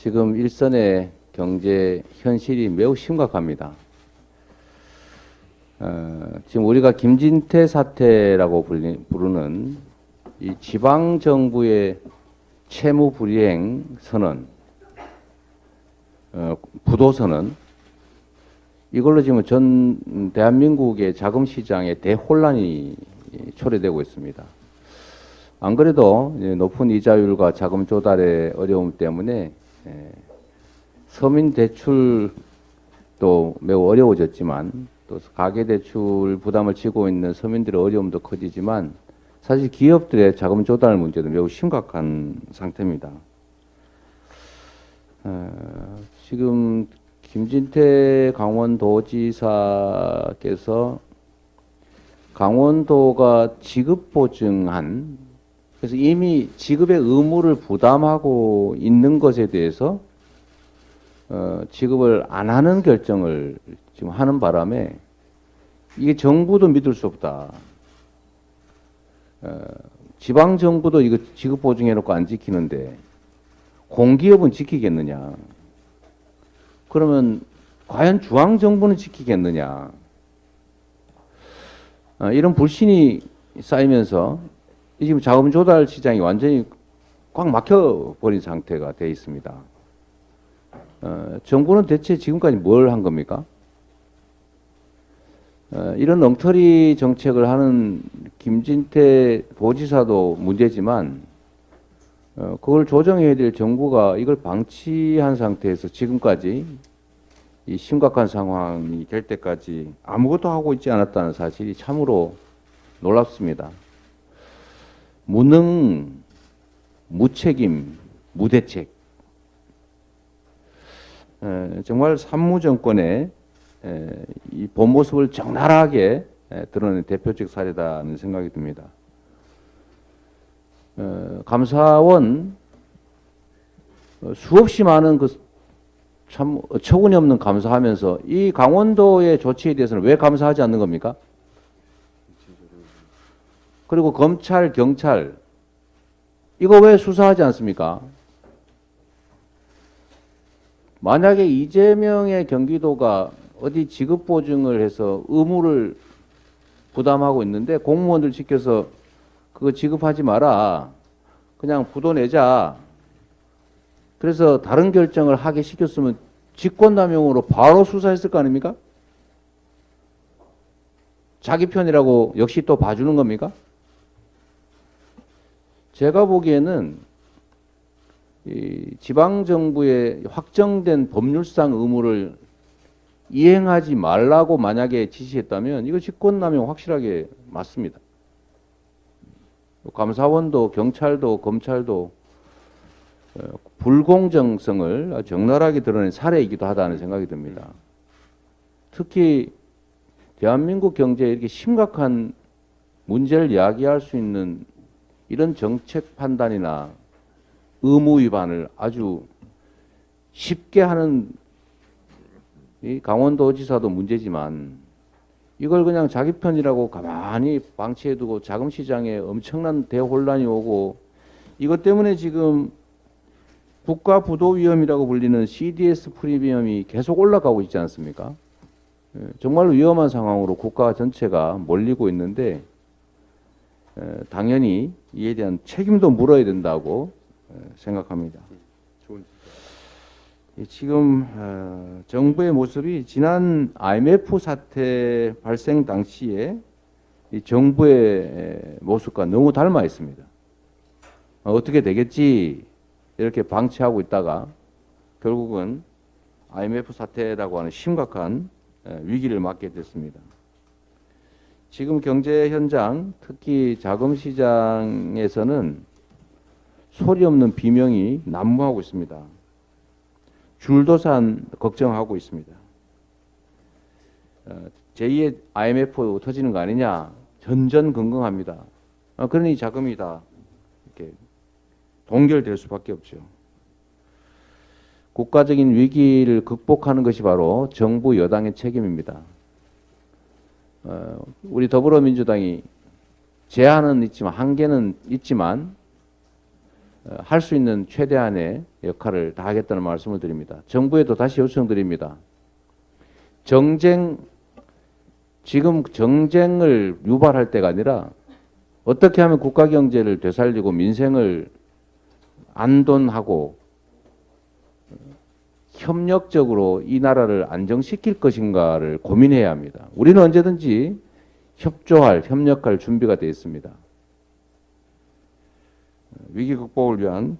지금 일선의 경제 현실이 매우 심각합니다. 지금 우리가 김진태 사태라고 부르는 이 지방 정부의 채무 불이행 선언, 부도 선언, 이걸로 지금 전 대한민국의 자금 시장에 대혼란이 초래되고 있습니다. 안 그래도 높은 이자율과 자금 조달의 어려움 때문에 서민 대출도 매우 어려워졌지만 또 가계 대출 부담을 지고 있는 서민들의 어려움도 커지지만 사실 기업들의 자금 조달 문제도 매우 심각한 상태입니다. 지금 김진태 강원도지사께서 강원도가 지급 보증한, 그래서 이미 지급의 의무를 부담하고 있는 것에 대해서 지급을 안 하는 결정을 지금 하는 바람에 이게 정부도 믿을 수 없다. 지방 정부도 이거 지급 보증해놓고 안 지키는데 공기업은 지키겠느냐? 그러면 과연 중앙 정부는 지키겠느냐? 이런 불신이 쌓이면서 지금 자금 조달 시장이 완전히 꽉 막혀버린 상태가 되어 있습니다. 정부는 대체 지금까지 뭘 한 겁니까? 이런 엉터리 정책을 하는 김진태 도지사도 문제지만 그걸 조정해야 될 정부가 이걸 방치한 상태에서 지금까지 이 심각한 상황이 될 때까지 아무것도 하고 있지 않았다는 사실이 참으로 놀랍습니다. 무능, 무책임, 무대책. 정말 산무정권의 이 본 모습을 적나라하게 드러낸 대표적 사례다는 생각이 듭니다. 감사원 수없이 많은 참 어처구니 없는 감사하면서 이 강원도의 조치에 대해서는 왜 감사하지 않는 겁니까? 그리고 검찰, 경찰 이거 왜 수사하지 않습니까? 만약에 이재명의 경기도가 어디 지급 보증을 해서 의무를 부담하고 있는데 공무원들 시켜서 그거 지급하지 마라. 그냥 부도 내자. 그래서 다른 결정을 하게 시켰으면 직권남용으로 바로 수사했을 거 아닙니까? 자기 편이라고 역시 또 봐주는 겁니까? 제가 보기에는 이 지방정부의 확정된 법률상 의무를 이행하지 말라고 만약에 지시했다면 이거 직권남용 확실하게 맞습니다. 감사원도 경찰도 검찰도 불공정성을 적나라하게 드러낸 사례이기도 하다는 생각이 듭니다. 특히 대한민국 경제에 이렇게 심각한 문제를 야기할 수 있는 이런 정책 판단이나 의무 위반을 아주 쉽게 하는 이 강원도지사도 문제지만 이걸 그냥 자기 편이라고 가만히 방치해두고 자금시장에 엄청난 대혼란이 오고 이것 때문에 지금 국가부도위험이라고 불리는 CDS 프리미엄이 계속 올라가고 있지 않습니까? 정말 위험한 상황으로 국가 전체가 몰리고 있는데 당연히 이에 대한 책임도 물어야 된다고 생각합니다. 지금 정부의 모습이 지난 IMF 사태 발생 당시에 이 정부의 모습과 너무 닮아 있습니다. 어떻게 되겠지 이렇게 방치하고 있다가 결국은 IMF 사태라고 하는 심각한 위기를 맞게 됐습니다. 지금 경제 현장, 특히 자금 시장에서는 소리 없는 비명이 난무하고 있습니다. 줄도산 걱정하고 있습니다. 제2의 IMF 터지는 거 아니냐 전전긍긍합니다. 그러니 자금이 다 이렇게 동결될 수밖에 없죠. 국가적인 위기를 극복하는 것이 바로 정부 여당의 책임입니다. 우리 더불어민주당이 제한은 있지만 한계는 있지만 할 수 있는 최대한의 역할을 다하겠다는 말씀을 드립니다. 정부에도 다시 요청드립니다. 지금 정쟁을 유발할 때가 아니라 어떻게 하면 국가 경제를 되살리고 민생을 안돈하고 협력적으로 이 나라를 안정시킬 것인가를 고민해야 합니다. 우리는 언제든지 협력할 준비가 되어 있습니다. 위기 극복을 위한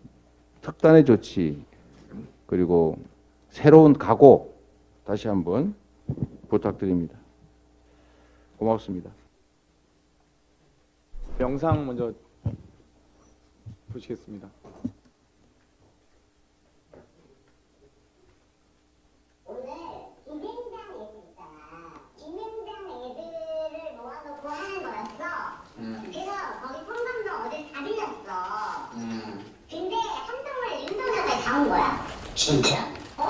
특단의 조치 그리고 새로운 각오 다시 한번 부탁드립니다. 고맙습니다. 영상 먼저 보시겠습니다. 오늘 김앤장 애들 있잖아. 김앤장 애들을 모아놓고 하는 거였어. 그래서 거기 청담동 어딜 다 빌렸어. 근데 한동을 윤석열까지 다 온 거야. 진짜? 너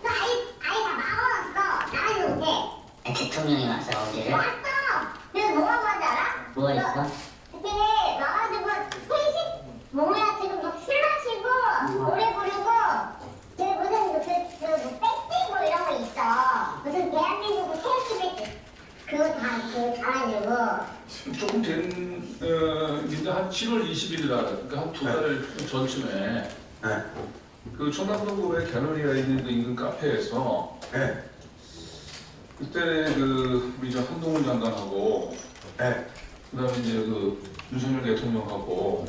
아이 다 막아놨어. 나가지 못해. 대통령이 왔어 어제를? 왔어. 그래서 뭐라고 하지 알아? 뭐 했어? 그때 와가지고 회식 뭐야 지금 막 술 마시고 노래 부르고 그 무슨 그 뺏기고 이런 거 있어. 무슨 대한민국 테스트 그거 다 가가지고 조금 이제 한 7월 20일 날, 그러니까 한 두 달 전쯤에 그 청담동구의 갤러리아 있는 그 인근 카페에서 그때 그 우리 저 한동훈 장관하고 그다음에 이제 그 윤석열 대통령하고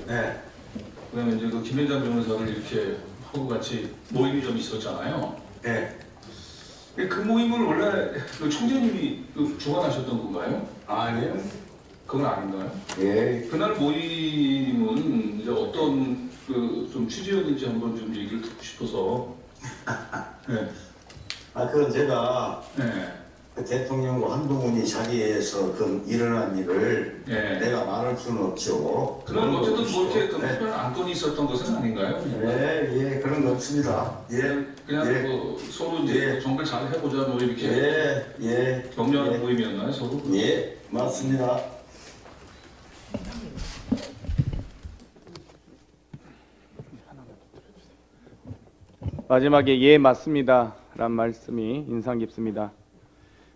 그다음에 이제 그 김앤장 변호사를 이렇게 하고 같이 모임이 좀 있었잖아요. 그 모임을 원래 그 총재님이 그 주관하셨던 건가요? 아니요. 그건 아닌가요? 예. 그날 모임은 이제 어떤 그 좀 취지였는지 한번 좀 얘기를 듣고 싶어서. 네. 그건 제가 네. 그 대통령과 한동훈이 자리에서 그 일어난 일을 네. 내가 말할 수는 없죠. 그날 어쨌든 뭐 이렇게 그 네. 특별한 안건이 있었던 것은 아닌가요? 예, 그런 거 없습니다. 예, 그냥 예. 뭐 서로 이제 예. 정글 잘 해보자 뭐 이렇게 격려하는 예, 모임이었나요, 서로? 예, 맞습니다. 마지막에 예 맞습니다 란 말씀이 인상 깊습니다.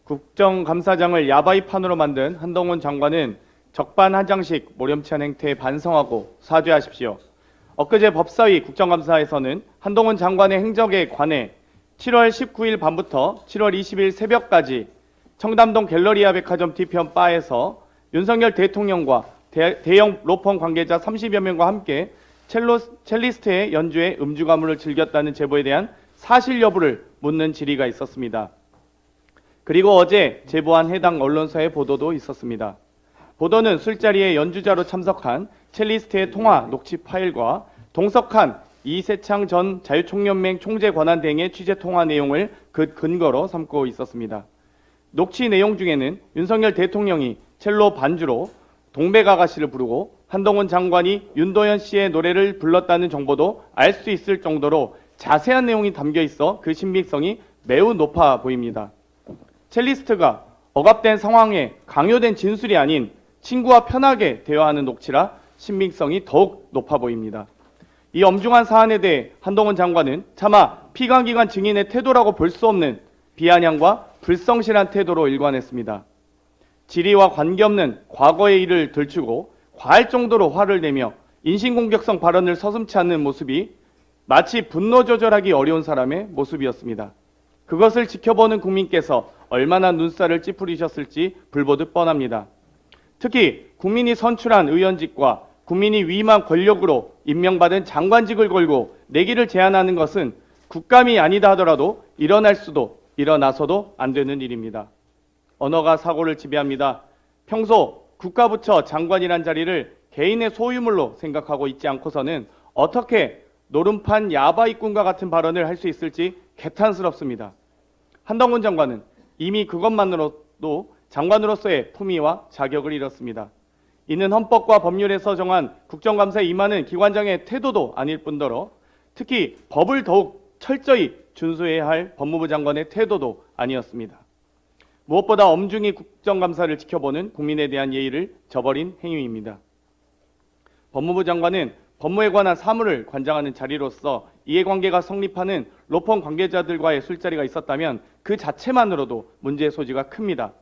국정감사장을 야바이판으로 만든 한동훈 장관은 적반하장식 모렴치한 행태에 반성하고 사죄하십시오. 엊그제 법사위 국정감사에서는 한동훈 장관의 행적에 관해 7월 19일 밤부터 7월 20일 새벽까지 청담동 갤러리아 백화점 뒤편 바에서 윤석열 대통령과 대형 로펌 관계자 30여 명과 함께 첼리스트의 연주에 음주 가물을 즐겼다는 제보에 대한 사실 여부를 묻는 질의가 있었습니다. 그리고 어제 제보한 해당 언론사의 보도도 있었습니다. 보도는 술자리에 연주자로 참석한 첼리스트의 통화 녹취 파일과 동석한 이세창 전 자유총연맹 총재 권한 등의 취재 통화 내용을 그 근거로 삼고 있었습니다. 녹취 내용 중에는 윤석열 대통령이 첼로 반주로 동백아가씨를 부르고 한동훈 장관이 윤도현 씨의 노래를 불렀다는 정보도 알 수 있을 정도로 자세한 내용이 담겨 있어 그 신빙성이 매우 높아 보입니다. 첼리스트가 억압된 상황에 강요된 진술이 아닌 친구와 편하게 대화하는 녹취라 신빙성이 더욱 높아 보입니다. 이 엄중한 사안에 대해 한동훈 장관은 차마 피감기관 증인의 태도라고 볼 수 없는 비아냥과 불성실한 태도로 일관했습니다. 질의와 관계없는 과거의 일을 들추고 과할 정도로 화를 내며 인신공격성 발언을 서슴지 않는 모습이 마치 분노 조절하기 어려운 사람의 모습이었습니다. 그것을 지켜보는 국민께서 얼마나 눈살을 찌푸리셨을지 불보듯 뻔합니다. 특히 국민이 선출한 의원직과 국민이 위임한 권력으로 임명받은 장관직을 걸고 내기를 제안하는 것은 국감이 아니다 하더라도 일어날 수도 일어나서도 안 되는 일입니다. 언어가 사고를 지배합니다. 평소 국가부처 장관이란 자리를 개인의 소유물로 생각하고 있지 않고서는 어떻게 노름판 야바이꾼과 같은 발언을 할 수 있을지 개탄스럽습니다. 한동훈 장관은 이미 그것만으로도 장관으로서의 품위와 자격을 잃었습니다. 이는 헌법과 법률에서 정한 국정감사에 임하는 기관장의 태도도 아닐 뿐더러 특히 법을 더욱 철저히 준수해야 할 법무부 장관의 태도도 아니었습니다. 무엇보다 엄중히 국정감사를 지켜보는 국민에 대한 예의를 저버린 행위입니다. 법무부 장관은 법무에 관한 사무를 관장하는 자리로서 이해관계가 성립하는 로펌 관계자들과의 술자리가 있었다면 그 자체만으로도 문제의 소지가 큽니다.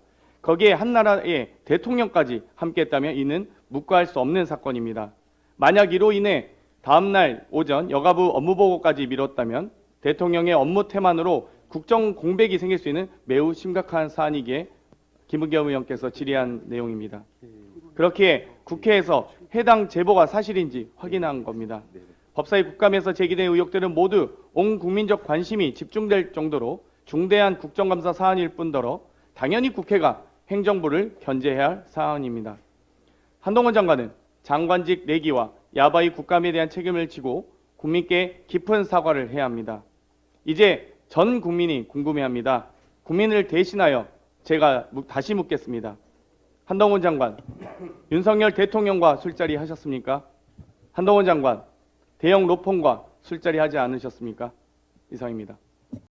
거기에 한 나라의 대통령까지 함께했다면 이는 묵과할 수 없는 사건입니다. 만약 이로 인해 다음날 오전 여가부 업무보고까지 미뤘다면 대통령의 업무 태만으로 국정 공백이 생길 수 있는 매우 심각한 사안이기에 김은겸 의원께서 질의한 내용입니다. 그렇기에 국회에서 해당 제보가 사실인지 확인한 겁니다. 법사위 국감에서 제기된 의혹들은 모두 온 국민적 관심이 집중될 정도로 중대한 국정감사 사안일 뿐더러 당연히 국회가 행정부를 견제해야 할 사안입니다. 한동훈 장관은 장관직 내기와 야바이 국감에 대한 책임을 지고 국민께 깊은 사과를 해야 합니다. 이제 전 국민이 궁금해합니다. 국민을 대신하여 제가 다시 묻겠습니다. 한동훈 장관, 윤석열 대통령과 술자리 하셨습니까? 한동훈 장관, 대형 로펌과 술자리 하지 않으셨습니까? 이상입니다.